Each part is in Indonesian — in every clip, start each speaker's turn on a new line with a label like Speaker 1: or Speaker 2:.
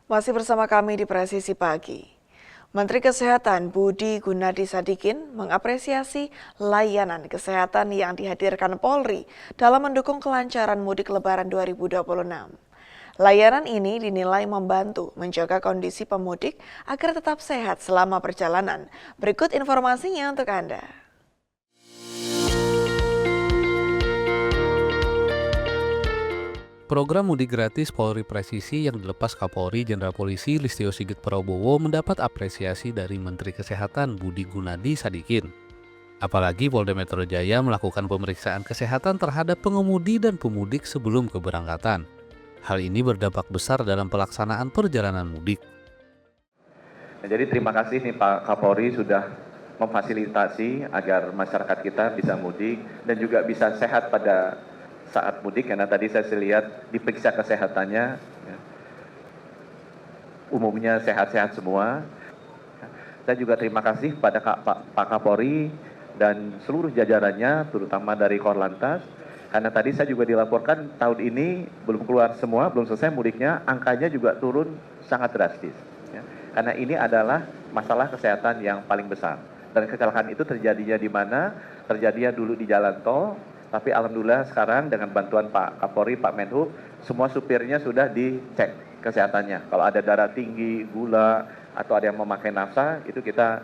Speaker 1: Masih bersama kami di Presisi Pagi. Menteri Kesehatan Budi Gunadi Sadikin mengapresiasi layanan kesehatan yang dihadirkan Polri dalam mendukung kelancaran mudik Lebaran 2026. Layanan ini dinilai membantu menjaga kondisi pemudik agar tetap sehat selama perjalanan. Berikut informasinya untuk Anda.
Speaker 2: Program mudik gratis Polri Presisi yang dilepas Kapolri Jenderal Polisi Listio Sigit Prabowo mendapat apresiasi dari Menteri Kesehatan Budi Gunadi Sadikin. Apalagi Polda Metro Jaya melakukan pemeriksaan kesehatan terhadap pengemudi dan pemudik sebelum keberangkatan. Hal ini berdampak besar dalam pelaksanaan perjalanan mudik.
Speaker 3: Jadi terima kasih nih Pak Kapolri sudah memfasilitasi agar masyarakat kita bisa mudik dan juga bisa sehat pada saat mudik, karena tadi saya lihat diperiksa kesehatannya, ya, umumnya sehat-sehat semua. Saya juga terima kasih pada Pak Kapolri dan seluruh jajarannya, terutama dari Korlantas, karena tadi saya juga dilaporkan tahun ini belum keluar semua, belum selesai mudiknya, angkanya juga turun sangat drastis. Ya. Karena ini adalah masalah kesehatan yang paling besar. Dan kecelakaan itu terjadinya di mana? Terjadinya dulu di jalan tol, tapi alhamdulillah sekarang dengan bantuan Pak Kapolri, Pak Menhub, semua supirnya sudah dicek kesehatannya. Kalau ada darah tinggi, gula, atau ada yang memakai nafsa, itu kita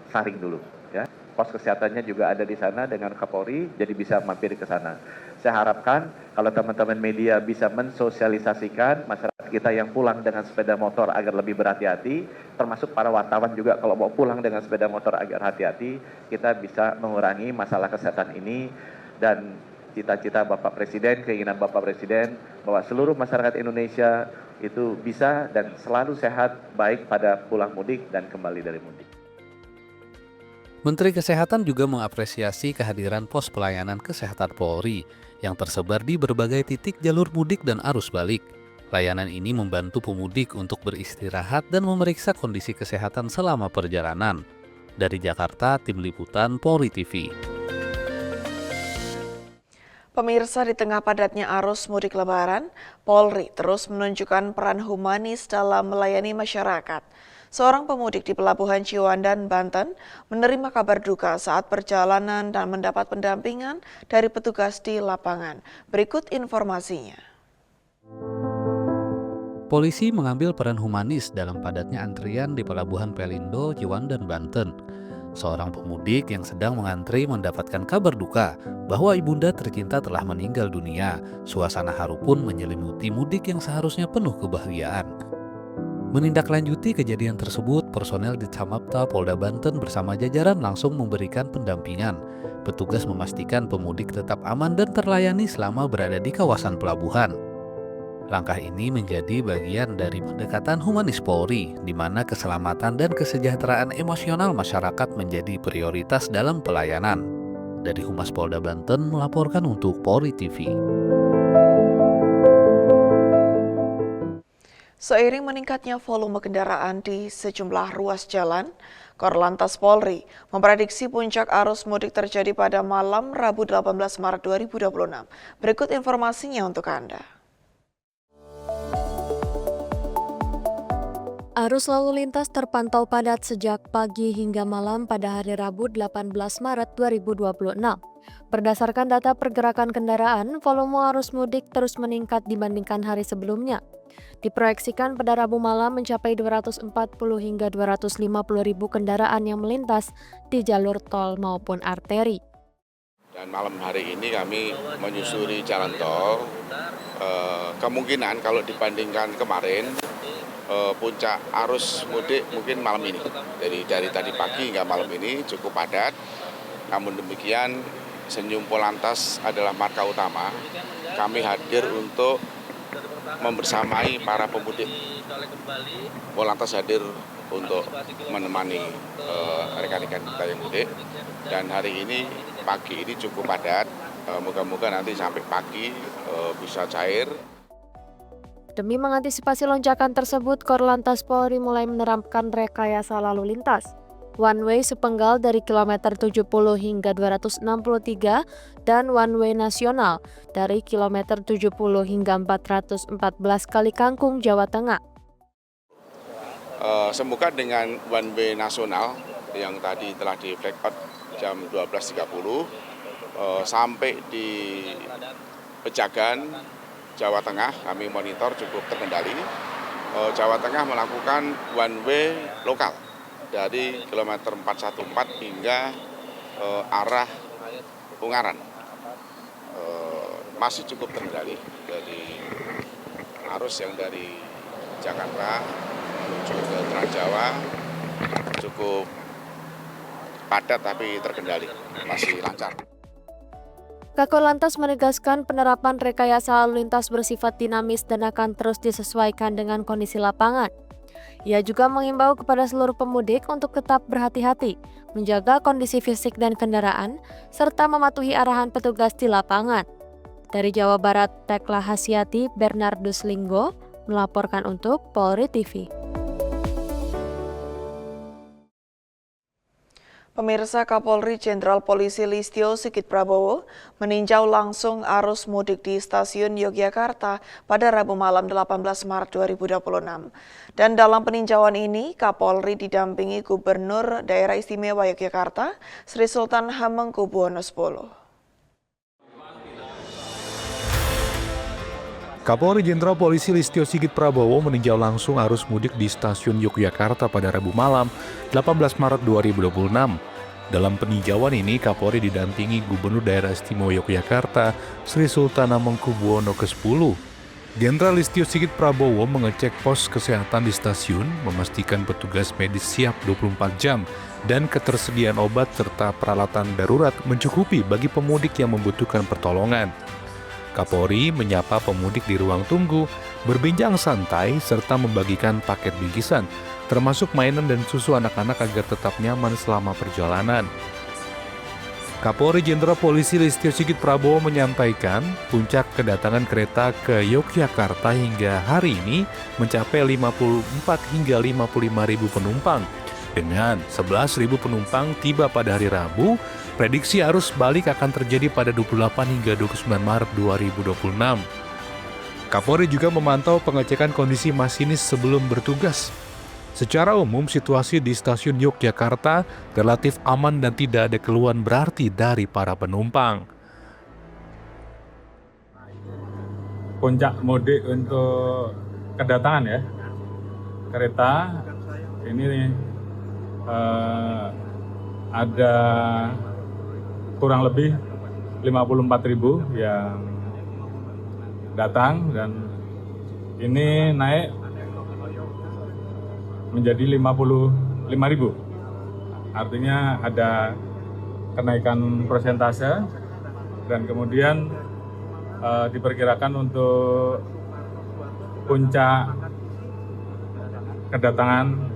Speaker 3: saring dulu. Ya. Pos kesehatannya juga ada di sana dengan Kapolri, jadi bisa mampir ke sana. Saya harapkan kalau teman-teman media bisa mensosialisasikan masyarakat kita yang pulang dengan sepeda motor agar lebih berhati-hati, termasuk para wartawan juga kalau mau pulang dengan sepeda motor agar hati-hati, kita bisa mengurangi masalah kesehatan ini. Dan cita-cita Bapak Presiden, keinginan Bapak Presiden bahwa seluruh masyarakat Indonesia itu bisa dan selalu sehat baik pada pulang mudik dan kembali dari mudik.
Speaker 2: Menteri Kesehatan juga mengapresiasi kehadiran pos pelayanan kesehatan Polri yang tersebar di berbagai titik jalur mudik dan arus balik. Layanan ini membantu pemudik untuk beristirahat dan memeriksa kondisi kesehatan selama perjalanan. Dari Jakarta, Tim Liputan Polri TV.
Speaker 1: Pemirsa, di tengah padatnya arus mudik Lebaran, Polri terus menunjukkan peran humanis dalam melayani masyarakat. Seorang pemudik di Pelabuhan Ciwandan, Banten, menerima kabar duka saat perjalanan dan mendapat pendampingan dari petugas di lapangan. Berikut informasinya.
Speaker 2: Polisi mengambil peran humanis dalam padatnya antrian di Pelabuhan Pelindo, Ciwandan, Banten. Seorang pemudik yang sedang mengantri mendapatkan kabar duka bahwa ibunda tercinta telah meninggal dunia. Suasana haru pun menyelimuti mudik yang seharusnya penuh kebahagiaan. Menindaklanjuti kejadian tersebut, personel di Samapta Polda Banten bersama jajaran langsung memberikan pendampingan. Petugas memastikan pemudik tetap aman dan terlayani selama berada di kawasan pelabuhan. Langkah ini menjadi bagian dari pendekatan humanis Polri, di mana keselamatan dan kesejahteraan emosional masyarakat menjadi prioritas dalam pelayanan. Dari Humas Polda Banten melaporkan untuk Polri TV.
Speaker 1: Seiring meningkatnya volume kendaraan di sejumlah ruas jalan, Korlantas Polri memprediksi puncak arus mudik terjadi pada malam Rabu 18 Maret 2026. Berikut informasinya untuk Anda.
Speaker 4: Arus lalu lintas terpantau padat sejak pagi hingga malam pada hari Rabu 18 Maret 2026. Berdasarkan data pergerakan kendaraan, volume arus mudik terus meningkat dibandingkan hari sebelumnya. Diproyeksikan pada Rabu malam mencapai 240 hingga 250 ribu kendaraan yang melintas di jalur tol maupun arteri.
Speaker 5: Dan malam hari ini kami menyusuri jalan tol, kemungkinan kalau dibandingkan kemarin, puncak arus mudik mungkin malam ini. Jadi dari tadi pagi hingga malam ini cukup padat. Namun demikian, Senyum Polantas adalah marka utama. Kami hadir untuk membersamai para pemudik. Polantas hadir untuk menemani rekan-rekan kita yang mudik. Dan hari ini, pagi ini cukup padat. Moga-moga nanti sampai pagi bisa cair.
Speaker 4: Demi mengantisipasi lonjakan tersebut, Korlantas Polri mulai menerapkan rekayasa lalu lintas. One way sepenggal dari kilometer 70 hingga 263 dan one way nasional dari kilometer 70 hingga 414 Kali Kangkung, Jawa Tengah.
Speaker 5: Semoga dengan one way nasional yang tadi telah di flag out jam 12.30 sampai di Pejagan, Jawa Tengah, kami monitor cukup terkendali. Jawa Tengah melakukan one way lokal dari kilometer 414 hingga arah Ungaran. Masih cukup terkendali dari arus yang dari Jakarta menuju ke Transjawa cukup padat tapi terkendali, masih lancar.
Speaker 4: Kakor Lantas menegaskan penerapan rekayasa lalu lintas bersifat dinamis dan akan terus disesuaikan dengan kondisi lapangan. Ia juga mengimbau kepada seluruh pemudik untuk tetap berhati-hati, menjaga kondisi fisik dan kendaraan, serta mematuhi arahan petugas di lapangan. Dari Jawa Barat, Tekla Hasyati, Bernardus Linggo, melaporkan untuk Polri TV.
Speaker 1: Pemirsa, Kapolri Jenderal Polisi Listio Sigit Prabowo meninjau langsung arus mudik di stasiun Yogyakarta pada Rabu malam 18 Maret 2026. Dan dalam peninjauan ini, Kapolri didampingi Gubernur Daerah Istimewa Yogyakarta, Sri Sultan Hamengkubuwono X.
Speaker 6: Kapolri Jenderal Polisi Listio Sigit Prabowo meninjau langsung arus mudik di stasiun Yogyakarta pada Rabu malam 18 Maret 2026. Dalam peninjauan ini, Kapolri didampingi Gubernur Daerah Istimewa Yogyakarta, Sri Sultan Hamengkubuwono X. Jenderal Listio Sigit Prabowo mengecek pos kesehatan di stasiun, memastikan petugas medis siap 24 jam, dan ketersediaan obat serta peralatan darurat mencukupi bagi pemudik yang membutuhkan pertolongan. Kapolri menyapa pemudik di ruang tunggu, berbincang santai, serta membagikan paket bingkisan, termasuk mainan dan susu anak-anak agar tetap nyaman selama perjalanan. Kapolri Jenderal Polisi Listio Sigit Prabowo menyampaikan, puncak kedatangan kereta ke Yogyakarta hingga hari ini mencapai 54 hingga 55 ribu penumpang. Dengan 11.000 penumpang tiba pada hari Rabu, prediksi arus balik akan terjadi pada 28 hingga 29 Maret 2026. Kapolri juga memantau pengecekan kondisi masinis sebelum bertugas. Secara umum, situasi di stasiun Yogyakarta relatif aman dan tidak ada keluhan berarti dari para penumpang.
Speaker 7: Puncak mudik untuk kedatangan ya, kereta ini ada kurang lebih 54.000 yang datang dan ini naik menjadi 55.000. Artinya ada kenaikan persentase dan kemudian diperkirakan untuk puncak kedatangan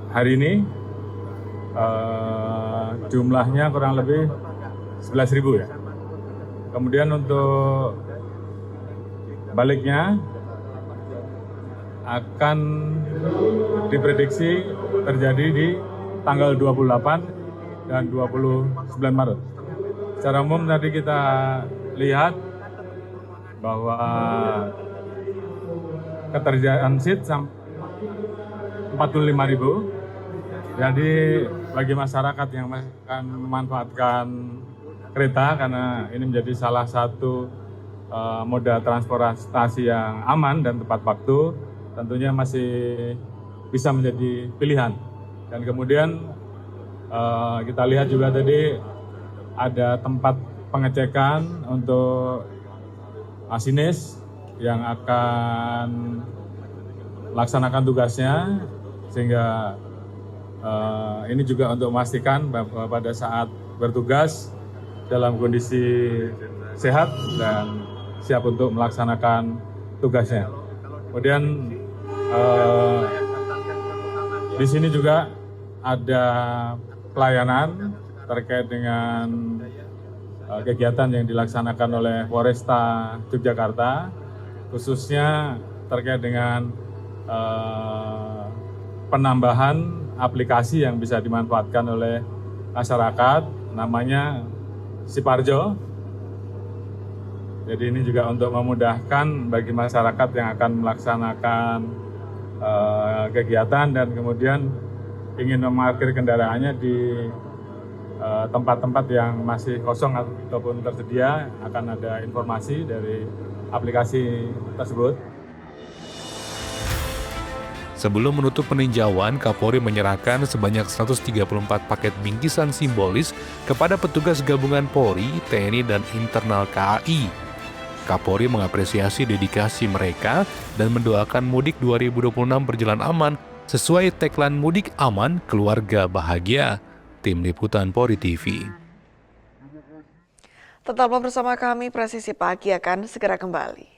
Speaker 7: hari ini jumlahnya kurang lebih 11.000 ya. Kemudian untuk baliknya akan diprediksi terjadi di tanggal 28 dan 29 Maret. Secara umum tadi kita lihat bahwa ketersediaan seat sampai 45.000. Jadi bagi masyarakat yang akan memanfaatkan kereta karena ini menjadi salah satu moda transportasi yang aman dan tepat waktu, tentunya masih bisa menjadi pilihan. Dan kemudian kita lihat juga tadi ada tempat pengecekan untuk masinis yang akan melaksanakan tugasnya, sehingga ini juga untuk memastikan bahwa pada saat bertugas dalam kondisi sehat dan siap untuk melaksanakan tugasnya. Kemudian di sini juga ada pelayanan terkait dengan kegiatan yang dilaksanakan oleh Polresta Yogyakarta, khususnya terkait dengan penambahan aplikasi yang bisa dimanfaatkan oleh masyarakat, namanya Siparjo. Jadi ini juga untuk memudahkan bagi masyarakat yang akan melaksanakan kegiatan dan kemudian ingin memarkir kendaraannya di tempat-tempat yang masih kosong ataupun tersedia, akan ada informasi dari aplikasi tersebut.
Speaker 6: Sebelum menutup peninjauan, Kapolri menyerahkan sebanyak 134 paket bingkisan simbolis kepada petugas gabungan Polri, TNI, dan internal KAI. Kapolri mengapresiasi dedikasi mereka dan mendoakan mudik 2026 berjalan aman sesuai tagline mudik aman, keluarga bahagia. Tim Liputan Polri TV.
Speaker 1: Tetaplah bersama kami, Presisi Pagi akan segera kembali.